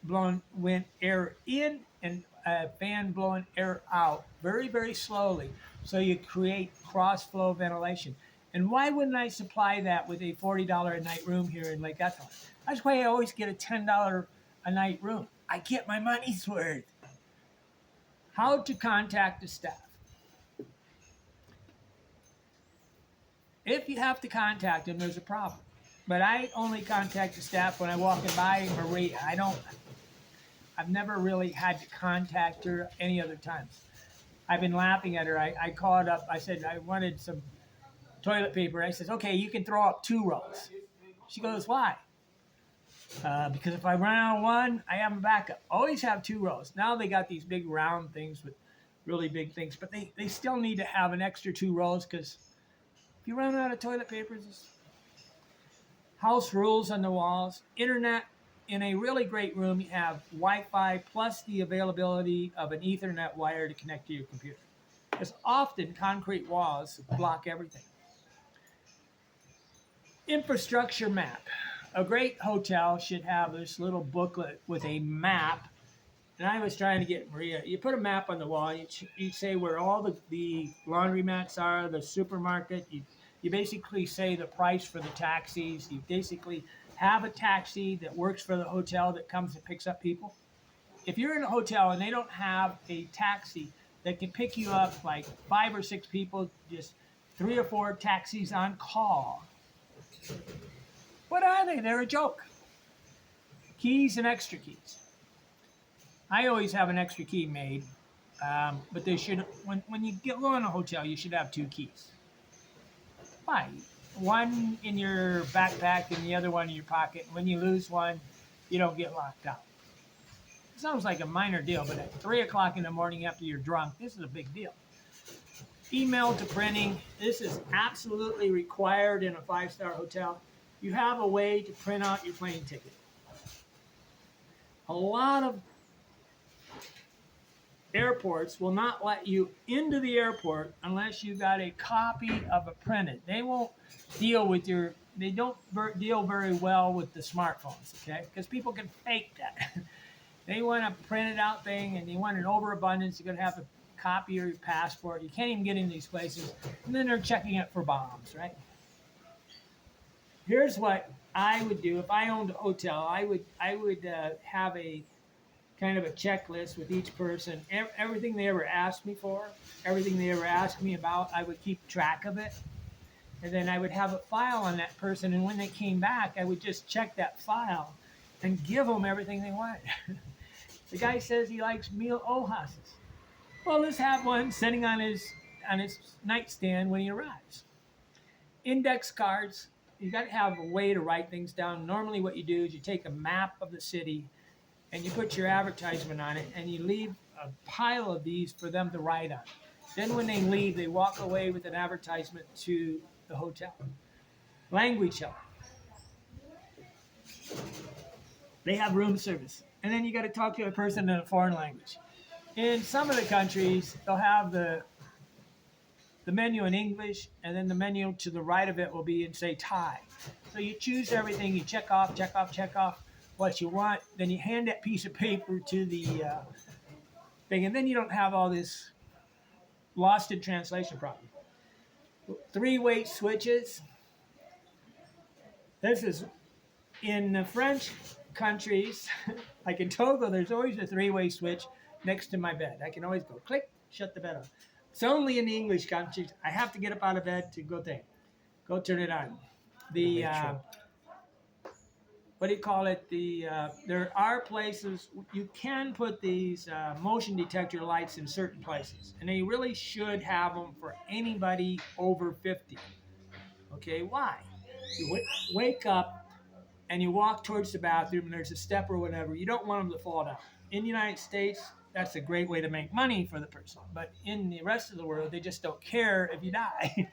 S1: blowing wind air in and a fan blowing air out very, very slowly. So you create cross flow ventilation. And why wouldn't I supply that with a $40 a night room here in Lake Ethel? That's why I always get a $10 a night room. I get my money's worth. How to contact the staff. If you have to contact them, there's a problem. But I only contact the staff when I walk in by Maria. I've never really had to contact her any other times. I've been laughing at her. I called up. I said I wanted some toilet paper. I said, okay, you can throw up 2 rolls. She goes, why? Because if I run out of one, I have a backup. Always have 2 rolls. Now they got these big round things with really big things, but they still need to have an extra 2 rolls because if you run out of toilet paper, house rules on the walls, internet. In a really great room, you have Wi-Fi plus the availability of an Ethernet wire to connect to your computer. Because often concrete walls block everything. Infrastructure map. A great hotel should have this little booklet with a map. And I was trying to get Maria, you put a map on the wall, you say where all the laundromats are, the supermarket, you basically say the price for the taxis, you basically have a taxi that works for the hotel that comes and picks up people. If you're in a hotel and they don't have a taxi that can pick you up like 5 or 6 people, just 3 or 4 taxis on call, what are they? They're a joke. Keys and extra keys. I always have an extra key made, but they should. When you go in a hotel, you should have 2 keys. Why? One in your backpack and the other one in your pocket. When you lose one, you don't get locked out. It sounds like a minor deal, but at 3 o'clock in the morning after you're drunk, this is a big deal. Email to printing. This is absolutely required in a 5-star hotel. you have a way to print out your plane ticket. A lot of airports will not let you into the airport unless you got a copy of it printed. They won't deal with your, they don't deal very well with the smartphones, okay? Because people can fake that. They want a printed out thing and they want an overabundance. You're going to have to copy your passport. You can't even get in these places. And then they're checking it for bombs, right? Here's what I would do if I owned a hotel. I would have a kind of a checklist with each person. Everything they ever asked me for, everything they ever asked me about, I would keep track of it. And then I would have a file on that person. And when they came back, I would just check that file and give them everything they wanted. The guy says he likes meal ohasas. Well, let's have one sitting on his nightstand when he arrives. Index cards. You got to have a way to write things down. Normally, what you do is you take a map of the city and you put your advertisement on it, and you leave a pile of these for them to write on. Then, when they leave, they walk away with an advertisement to the hotel. Language help. They have room service, and then you got to talk to a person in a foreign language. In some of the countries, they'll have the menu in English, and then the menu to the right of it will be in, say, Thai. So you choose everything, you check off what you want, then you hand that piece of paper to the thing, and then you don't have all this lost in translation problem. Three-way switches. This is in the French countries, like in Togo, there's always a three-way switch next to my bed. I can always go click, shut the bed off. It's only in the English countries. I have to get up out of bed to go turn it on. The what do you call it? There are places you can put these motion detector lights in certain places, and they really should have them for anybody over 50. Okay, why? You wake up and you walk towards the bathroom, and there's a step or whatever. You don't want them to fall down. In the United States, that's a great way to make money for the person. But in the rest of the world, they just don't care if you die.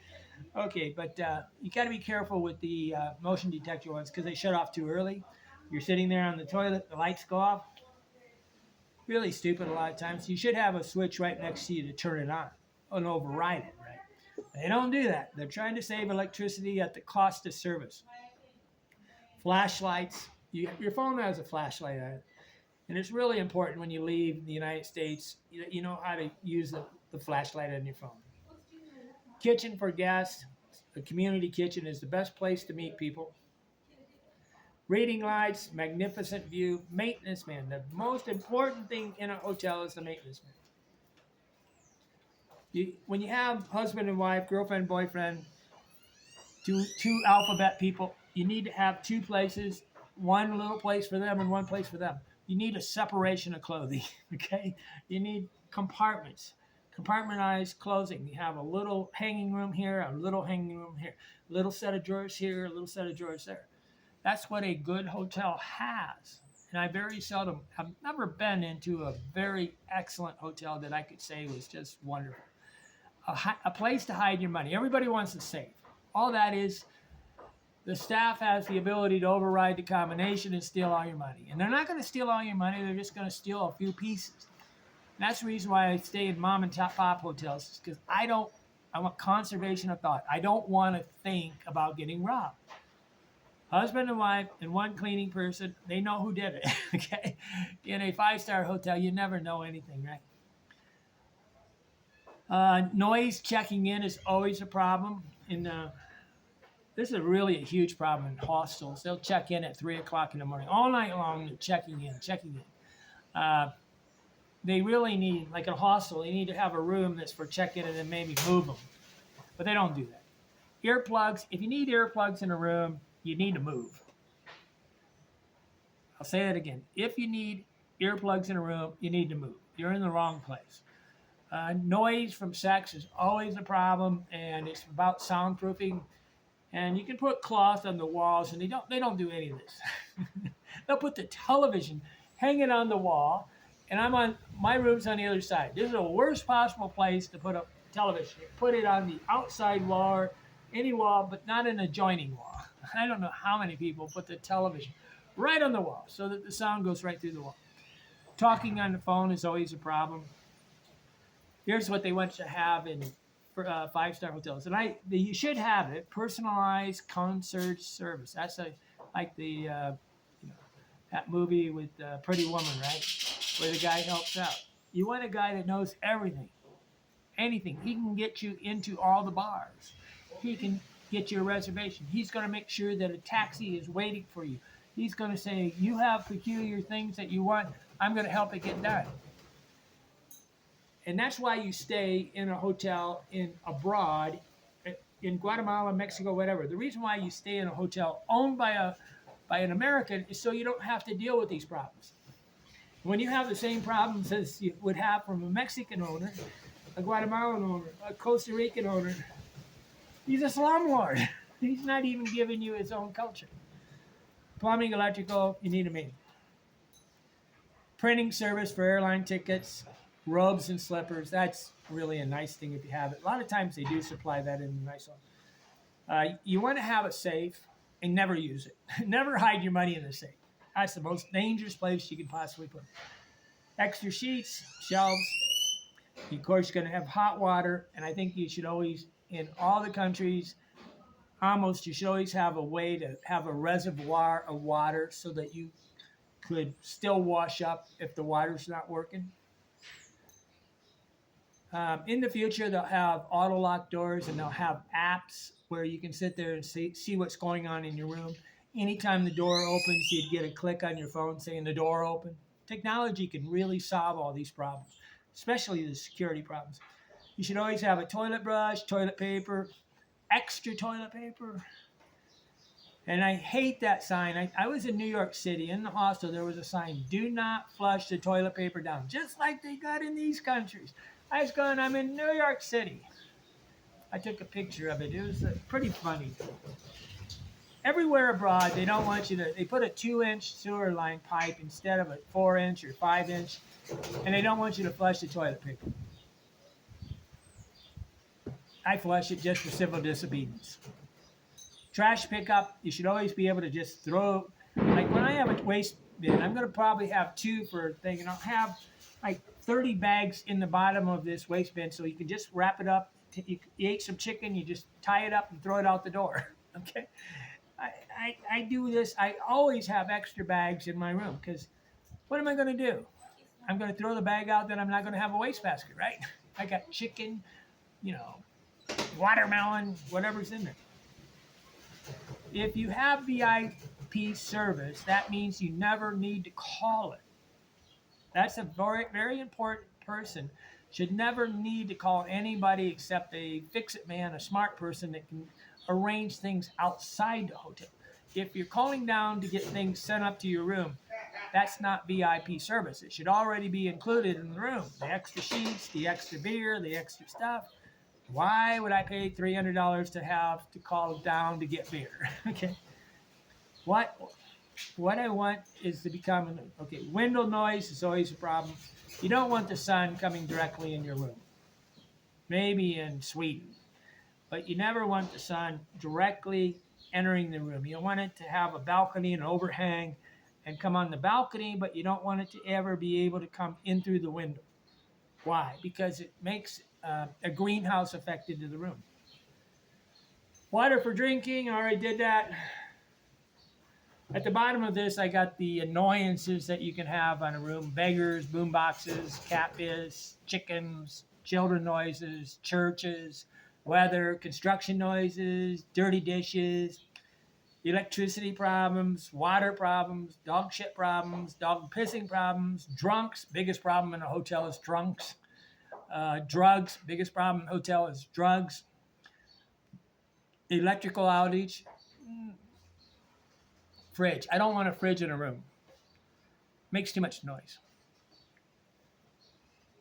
S1: Okay, but you got to be careful with the motion detector ones because they shut off too early. You're sitting there on the toilet, the lights go off. Really stupid a lot of times. You should have a switch right next to you to turn it on and override it, right? They don't do that. They're trying to save electricity at the cost of service. Flashlights. Your phone has a flashlight on it. And it's really important when you leave the United States, you know how to use the flashlight on your phone. Kitchen for guests. A community kitchen is the best place to meet people. Reading lights, magnificent view, maintenance man. The most important thing in a hotel is the maintenance man. When you have husband and wife, girlfriend, boyfriend, two alphabet people, you need to have two places, one little place for them and one place for them. You need a separation of clothing, okay? You need compartments, compartmentalized clothing. You have a little hanging room here, a little hanging room here, a little set of drawers here, a little set of drawers there. That's what a good hotel has. And I very seldom, I've never been into a very excellent hotel that I could say was just wonderful. A place to hide your money. Everybody wants a safe. All that is, the staff has the ability to override the combination and steal all your money. And they're not going to steal all your money. They're just going to steal a few pieces. And that's the reason why I stay in mom and pop hotels, because I want conservation of thought. I don't want to think about getting robbed. Husband and wife and one cleaning person, they know who did it, okay? In a five-star hotel, you never know anything, right? Noise checking in is always a problem. This is really a huge problem in hostels. They'll check in at 3 o'clock in the morning. All night long, they're checking in. They really need, like a hostel, they need to have a room that's for check-in and then maybe move them. But they don't do that. Earplugs, if you need earplugs in a room, you need to move. I'll say that again. If you need earplugs in a room, you need to move. You're in the wrong place. Noise from sex is always a problem, and it's about soundproofing. And you can put cloth on the walls, and they don't do any of this. They'll put the television hanging on the wall, and my room's on the other side. This is the worst possible place to put a television. You put it on the outside wall any wall, but not an adjoining wall. I don't know how many people put the television right on the wall so that the sound goes right through the wall. Talking on the phone is always a problem. Here's what they want to have in five-star hotels, and you should have it: personalized concierge service. That's like the you know, that movie with Pretty Woman, right, where the guy helps out. You want a guy that knows everything, anything. He can get you into all the bars. He can get you a reservation. He's going to make sure that a taxi is waiting for you. He's going to say, you have peculiar things that you want. I'm going to help it get done. And that's why you stay in a hotel in abroad, in Guatemala, Mexico, whatever. The reason why you stay in a hotel owned by an American is so you don't have to deal with these problems. When you have the same problems as you would have from a Mexican owner, a Guatemalan owner, a Costa Rican owner, he's a slumlord. He's not even giving you his own culture. Plumbing, electrical, you need a maid. Printing service for airline tickets, robes and slippers. That's really a nice thing if you have it. A lot of times they do supply that in a nice one. You want to have a safe and never use it. Never hide your money in the safe. That's the most dangerous place you can possibly put it. Extra sheets, shelves. Of course, you're going to have hot water, and I think you should always, in all the countries, almost you should always have a way to have a reservoir of water so that you could still wash up if the water's not working. In the future, they'll have auto lock doors and they'll have apps where you can sit there and see what's going on in your room. Anytime the door opens, you'd get a click on your phone saying the door opened. Technology can really solve all these problems, especially the security problems. You should always have a toilet brush, toilet paper, extra toilet paper. And I hate that sign. I was in New York City. In the hostel, there was a sign, do not flush the toilet paper down, just like they got in these countries. I was going, I'm in New York City. I took a picture of it. It was pretty funny. Everywhere abroad, they don't want you to, they put a 2-inch sewer line pipe instead of a 4-inch or 5-inch, and they don't want you to flush the toilet paper. I flush it just for civil disobedience. Trash pickup, you should always be able to just throw, like when I have a waste bin, I'm going to probably have 2 for a thing, and I'll have like 30 bags in the bottom of this waste bin, so you can just wrap it up. You ate some chicken, you just tie it up and throw it out the door. Okay, I do this. I always have extra bags in my room because what am I going to do? I'm going to throw the bag out, then I'm not going to have a waste basket, right? I got chicken, watermelon, whatever's in there. If you have VIP service, that means you never need to call it. That's a very, very important person. Should never need to call anybody except a fix-it man, a smart person that can arrange things outside the hotel. If you're calling down to get things sent up to your room, that's not VIP service. It should already be included in the room. The extra sheets, the extra beer, the extra stuff. Why would I pay $300 to have to call down to get beer? Okay. What I want is to become, window noise is always a problem. You don't want the sun coming directly in your room. Maybe in Sweden. But you never want the sun directly entering the room. You want it to have a balcony and overhang and come on the balcony, but you don't want it to ever be able to come in through the window. Why? Because it makes a greenhouse effect into the room. Water for drinking, I already did that. At the bottom of this, I got the annoyances that you can have on a room. Beggars, boom boxes, catfish, chickens, children noises, churches, weather, construction noises, dirty dishes, electricity problems, water problems, dog shit problems, dog pissing problems, drunks. Biggest problem in a hotel is drunks. Drugs. Biggest problem in a hotel is drugs. Electrical outage. Fridge. I don't want a fridge in a room. Makes too much noise.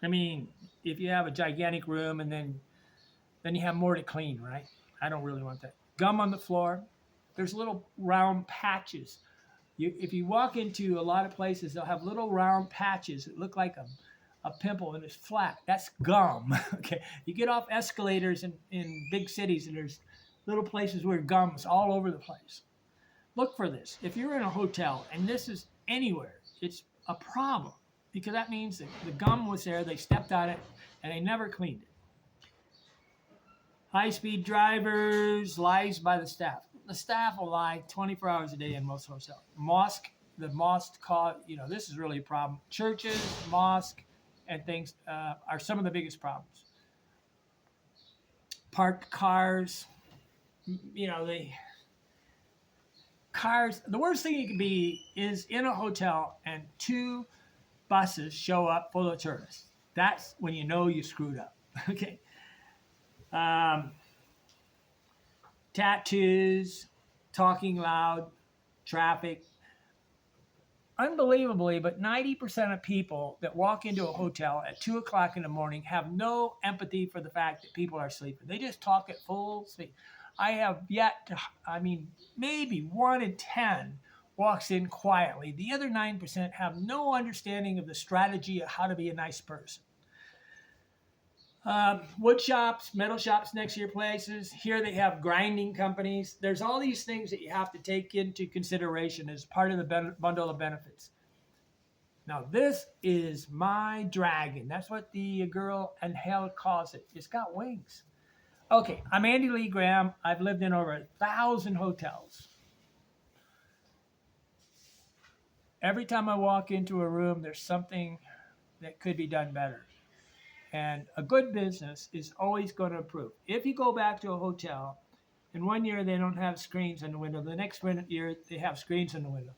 S1: I mean, if you have a gigantic room and then you have more to clean, right? I don't really want that. Gum on the floor. There's little round patches. If you walk into a lot of places, they'll have little round patches that look like a pimple and it's flat. That's gum. Okay. You get off escalators in big cities and there's little places where gum's all over the place. Look for this. If you're in a hotel and this is anywhere, it's a problem because that means that the gum was there, they stepped on it, and they never cleaned it. High-speed drivers, lies by the staff. The staff will lie 24 hours a day in most hotels. The mosque call, this is really a problem. Churches, mosque, and things are some of the biggest problems. Parked cars, the worst thing you can be is in a hotel and 2 buses show up full of tourists. That's when you know you screwed up. Okay. Tattoos, talking loud, traffic. Unbelievably, but 90% of people that walk into a hotel at 2 o'clock in the morning have no empathy for the fact that people are sleeping. They just talk at full speed. I have yet to, maybe 1 in 10 walks in quietly. The other 9% have no understanding of the strategy of how to be a nice person. Wood shops, metal shops next to your places. Here they have grinding companies. There's all these things that you have to take into consideration as part of the bundle of benefits. Now, this is my dragon. That's what the girl in hell calls it. It's got wings. Okay, I'm Andy Lee Graham. I've lived in over 1,000 hotels. Every time I walk into a room, there's something that could be done better. And a good business is always going to improve. If you go back to a hotel and 1 year they don't have screens in the window, the next year they have screens in the window,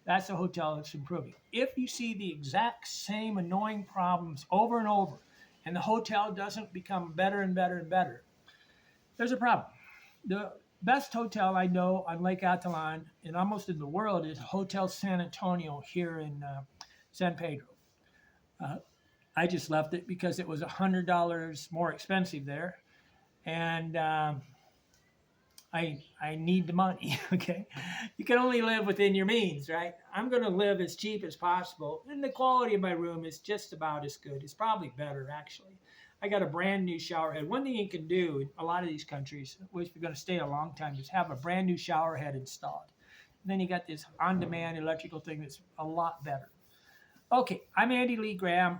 S1: that's a hotel that's improving. If you see the exact same annoying problems over and over and the hotel doesn't become better and better and better, there's a problem. The best hotel I know on Lake Atalan and almost in the world is Hotel San Antonio here in San Pedro. I just left it because it was $100 more expensive there, and I need the money. Okay, you can only live within your means, right? I'm going to live as cheap as possible, and the quality of my room is just about as good. It's probably better, actually. I got a brand new shower head. One thing you can do in a lot of these countries, which you're going to stay a long time, is have a brand new shower head installed. And then you got this on-demand electrical thing that's a lot better. Okay, I'm Andy Lee Graham.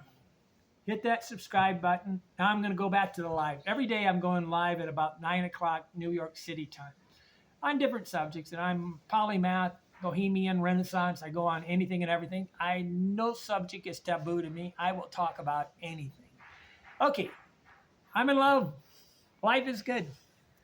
S1: Hit that subscribe button. Now I'm going to go back to the live. Every day I'm going live at about 9 o'clock New York City time on different subjects. And I'm polymath, bohemian, renaissance. I go on anything and everything. No subject is taboo to me. I will talk about anything. Okay, I'm in love. Life is good.